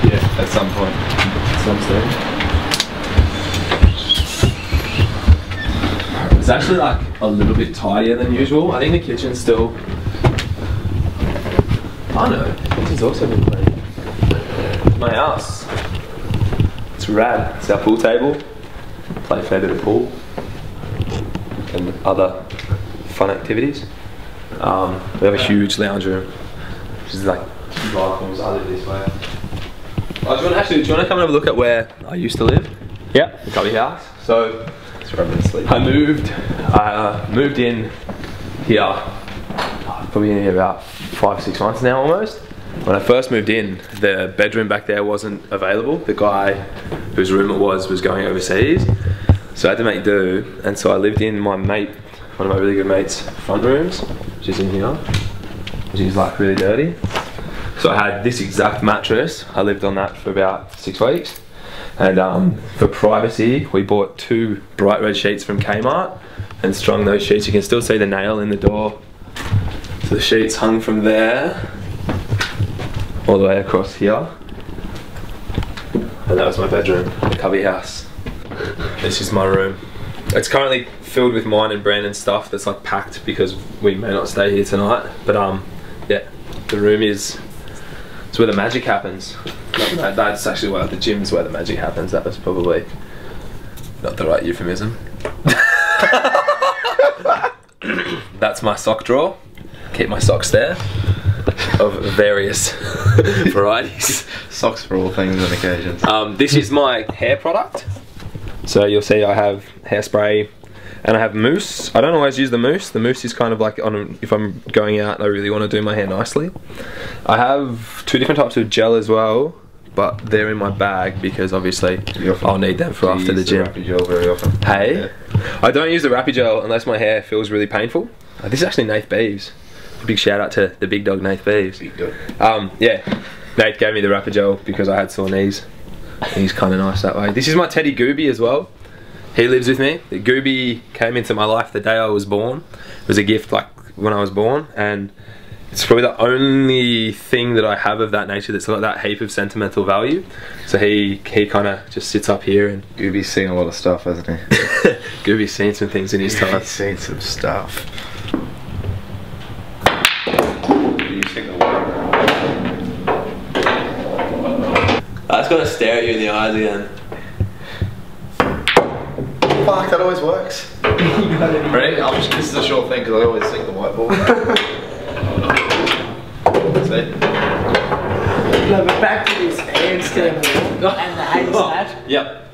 Yeah, at some point. Some stage. It's actually like a little bit tidier than usual. I think the kitchen's still... I know, the kitchen's also been clean. My house. It's rad. It's our pool table. Play a fair bit of pool. And other fun activities. We have a huge lounge room, which is like bathrooms. I live this way. Oh, do you want to come and have a look at where I used to live? Yeah, the Cubby house. So that's where I've been sleeping. I moved in here. Probably in here about 5-6 months now almost. When I first moved in, the bedroom back there wasn't available. The guy whose room it was going overseas. So I had to make do, and so I lived in my mate, one of my really good mates' front rooms, which is in here, which is like really dirty. So I had this exact mattress. I lived on that for about 6 weeks. And for privacy, we bought 2 bright red sheets from Kmart and strung those sheets. You can still see the nail in the door. So the sheets hung from there all the way across here. And that was my bedroom, the Cubby house. This is my room. It's currently filled with mine and Brandon's stuff that's like packed because we may not stay here tonight. But yeah, the room is, it's where the magic happens. That's actually where the gym's where the magic happens. That was probably not the right euphemism. That's my sock drawer. Keep my socks there of various varieties. Socks for all things and occasions. This is my hair product. So you'll see I have hairspray and I have mousse. I don't always use the mousse. The mousse is kind of like on if I'm going out and I really want to do my hair nicely. I have 2 different types of gel as well, but they're in my bag because obviously I'll need them for after the gym. Rapid gel very often. Hey, yeah. I don't use the Rapid gel unless my hair feels really painful. This is actually Nath Beeves. A big shout out to the big dog Nath Beeves. Big dog. Yeah, Nate gave me the Rapid gel because I had sore knees. He's kind of nice that way. This is my teddy Gooby as well. He lives with me. The Gooby came into my life the day I was born. It was a gift like when I was born, and it's probably the only thing that I have of that nature that's got that heap of sentimental value. So he kind of just sits up here and... Gooby's seen a lot of stuff, hasn't he? Gooby's seen some things in his time. He's seen some stuff. I was gonna stare at you in the eyes again. Fuck, that always works. Ready? This is a short thing because I always sink the white ball. See? No, but back to this handstand walk and the hay snatch. Yep.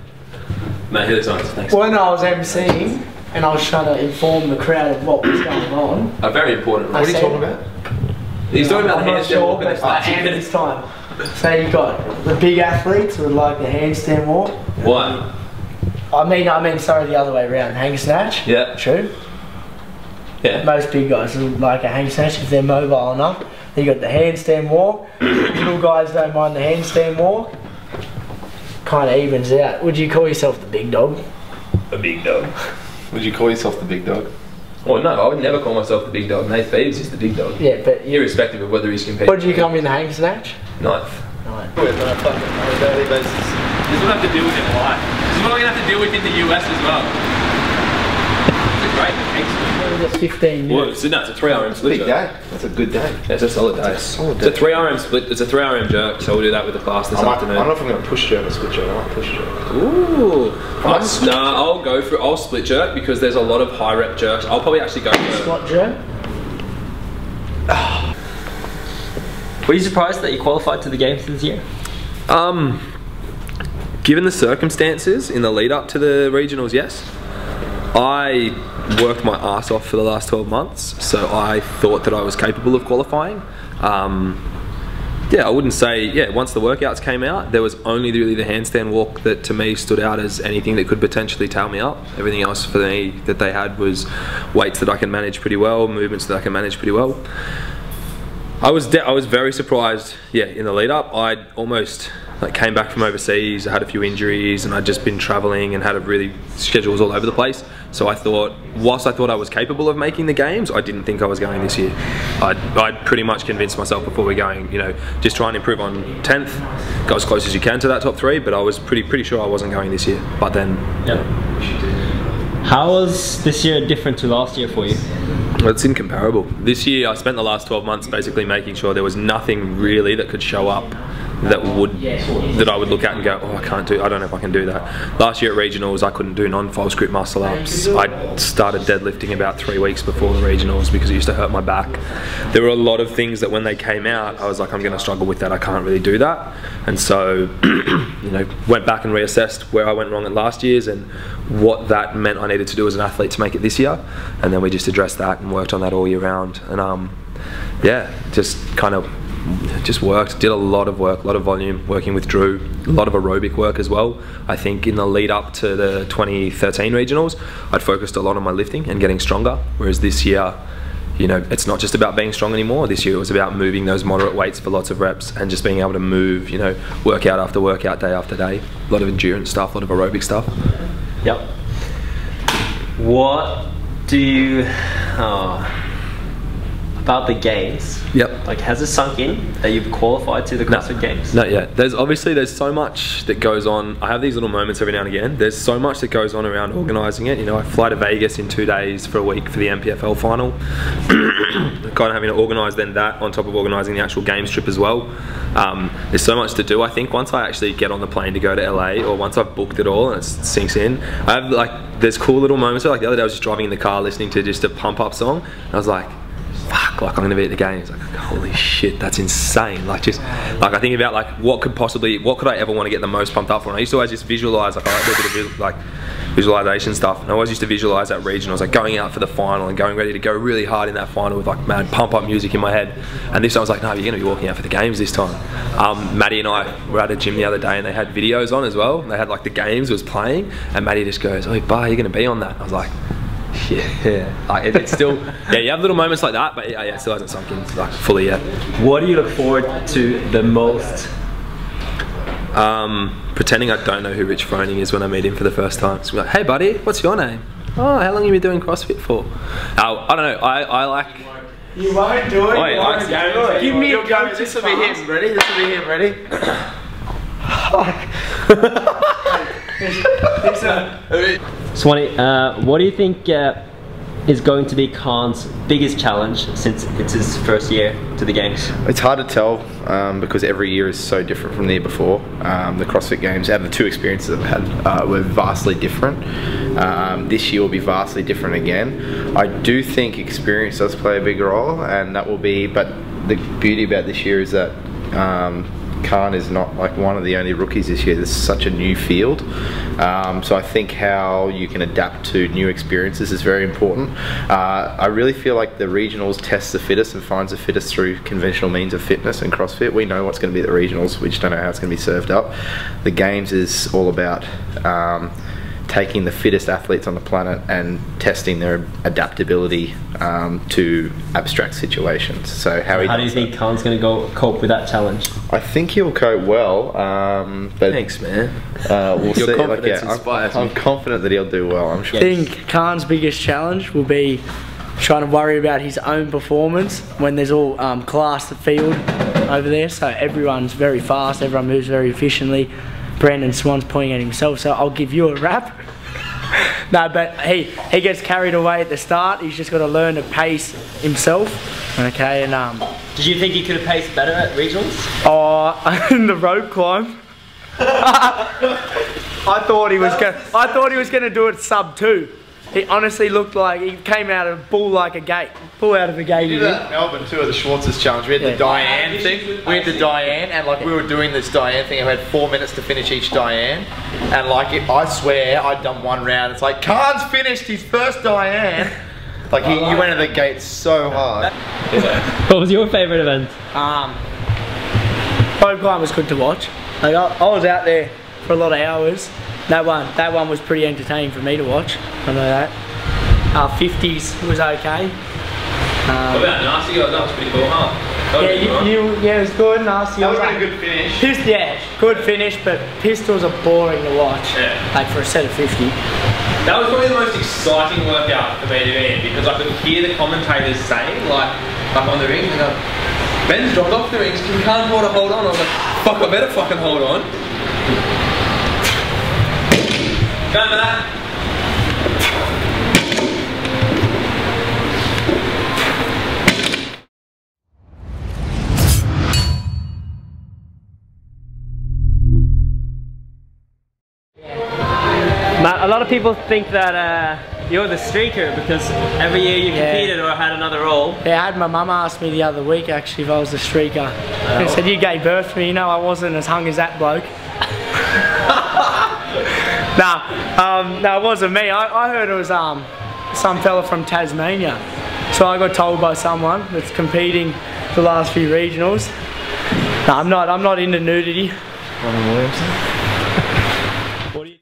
Mate, hear the signs. Thanks. When I was emceeing and I was trying to inform the crowd of what was going on. A very important. What are you talking about? He's talking about the I'm not handstand sure, walk. but this time. So you've got the big athletes who would like the handstand walk. What? I mean, sorry, the other way around. Hang snatch. Yeah. True. Yeah. Most big guys would like a hang snatch if they're mobile enough. Then you got the handstand walk. Little guys don't mind the handstand walk. Kind of evens out. Would you call yourself the big dog? A big dog. Would you call yourself the big dog? Well, no, I would never call myself the big dog. Nath Beeves is the big dog. Yeah, but irrespective of whether he's competing. What did you come in the hang snatch? 9th. 9th. On a daily basis. This is what I have to deal with in life. This is what I'm going to have to deal with in the US as well. It's a great mix. 15 Well, it's a 3RM split Big jerk. day. That's a good day. Yeah, it's a solid day. It's a solid day. It's a 3RM split. It's a 3RM jerk, so we'll do that with the class this afternoon. I don't know if I'm going to push jerk or split jerk. I might push jerk. Ooh. I'll split jerk because there's a lot of high rep jerks. I'll probably actually go for squat jerk. Were you surprised that you qualified to the games this year? Given the circumstances in the lead up to the regionals, yes. I worked my ass off for the last 12 months, so I thought that I was capable of qualifying. Yeah, I wouldn't say, once the workouts came out, there was only really the handstand walk that to me stood out as anything that could potentially tail me up. Everything else for me that they had was weights that I can manage pretty well, movements that I can manage pretty well. I was very surprised, in the lead up. I'd almost like came back from overseas, I had a few injuries, and I'd just been traveling and had a really schedules all over the place. So I thought, whilst I thought I was capable of making the games, I didn't think I was going this year. I'd pretty much convinced myself before we're going, you know, just try and improve on 10th, go as close as you can to that top 3, but I was pretty sure I wasn't going this year. But then, How was this year different to last year for you? Well, it's incomparable. This year I spent the last 12 months basically making sure there was nothing really that could show up that I would look at and go, oh, I don't know if I can do that. Last year at regionals I couldn't do non-false grip muscle ups. I started deadlifting about 3 weeks before the regionals because it used to hurt my back. There were a lot of things that when they came out I was like, I'm going to struggle with that, I can't really do that. And so you know, went back and reassessed where I went wrong at last year's and what that meant I needed to do as an athlete to make it this year, and then we just addressed that and worked on that all year round. And yeah, just kind of worked, did a lot of work, a lot of volume, working with Drew, a lot of aerobic work as well. I think in the lead up to the 2013 regionals, I'd focused a lot on my lifting and getting stronger, whereas this year, you know, it's not just about being strong anymore. This year it was about moving those moderate weights for lots of reps and just being able to move, you know, workout after workout, day after day. A lot of endurance stuff, a lot of aerobic stuff. Yep. What do you... about the games, yep. Like, has it sunk in that you've qualified to the CrossFit Games? Not yet. There's so much that goes on. I have these little moments every now and again. There's so much that goes on around organising it. You know, I fly to Vegas in 2 days for a week for the NPFL final. Kind of having to organise then that on top of organising the actual games trip as well. There's so much to do. I think once I actually get on the plane to go to LA, or once I've booked it all and it sinks in, I have like, there's cool little moments. Like the other day I was just driving in the car listening to just a pump up song, and I was like, fuck, like I'm gonna be at the games. Like, holy shit, that's insane. Like, just like I think about like what could I ever want to get the most pumped up for? And I used to always just visualize, like I like a bit of like visualization stuff, and I always used to visualize that regionals, like going out for the final and going ready to go really hard in that final with like mad pump up music in my head. And this time I was like, no, you're gonna be walking out for the games this time. Maddie and I were at a gym the other day and they had videos on as well. They had like the games was playing, and Maddie just goes, oh, Bar, you're gonna be on that. I was like, yeah, like it's still, yeah, you have little moments like that, but yeah, it still hasn't sunk in like fully yet. What do you look forward to the most? Pretending I don't know who Rich Froning is when I meet him for the first time. So we're like, hey buddy, what's your name? Oh, how long have you been doing CrossFit for? I don't know, I like... You won't do it. Oh, you won't do it. Give me a go. This will be him, ready? This will be him, ready? Swanee, what do you think is going to be Khan's biggest challenge since it's his first year to the games? It's hard to tell because every year is so different from the year before. The CrossFit Games, out of the 2 experiences I've had, were vastly different. This year will be vastly different again. I do think experience does play a big role, and that will be, but the beauty about this year is that Khan is not like one of the only rookies this year. This is such a new field, so I think how you can adapt to new experiences is very important. I really feel like the regionals tests the fittest and finds the fittest through conventional means of fitness and CrossFit. We know what's going to be the regionals, we just don't know how it's going to be served up. The games is all about taking the fittest athletes on the planet and testing their adaptability to abstract situations. So how do you think Khan's going to cope with that challenge? I think he'll cope well. But thanks, man. We'll see. Confidence inspires me. I'm confident that he'll do well. I'm sure. I think Khan's biggest challenge will be trying to worry about his own performance when there's all class field over there. So everyone's very fast, everyone moves very efficiently. Brandon Swan's pointing at himself, so I'll give you a rap. No, but he gets carried away at the start. He's just got to learn to pace himself. Okay, and did you think he could have paced better at regionals? Oh, in the rope climb. I thought he was gonna do it sub 2. He honestly looked like he came out of bull like a gate. Pull out of a gate. We did that in Melbourne too, at the Schwartz's challenge. We had the Diane thing. We had the Diane, and like we were doing this Diane thing. I had 4 minutes to finish each Diane, and like I swear I'd done 1 round. It's like Khan's finished his first Diane. Like he went to the gate so hard. What was your favourite event? Rope climb was good to watch. Like I was out there for a lot of hours. That one was pretty entertaining for me to watch. I know that. 50s was okay. What about Nasty? That was pretty cool, huh? Yeah, it was good. Nasty. That would have been a good finish. Yeah, good finish, but pistols are boring to watch. Yeah. Like for a set of 50. That was probably the most exciting workout for me to be in because I could hear the commentators saying, like on the rings, they go, Ben's dropped off the rings, he can't hold on. I was like, fuck, I better fucking hold on. Go, Matt. Matt, a lot of people think that you're the streaker because every year you competed or had another role. Yeah, I had my mum ask me the other week actually if I was the streaker. She said, you gave birth to me, you know I wasn't as hung as that bloke. No, it wasn't me. I heard it was some fella from Tasmania. So I got told by someone that's competing the last few regionals. No, I'm not into nudity. Williamson.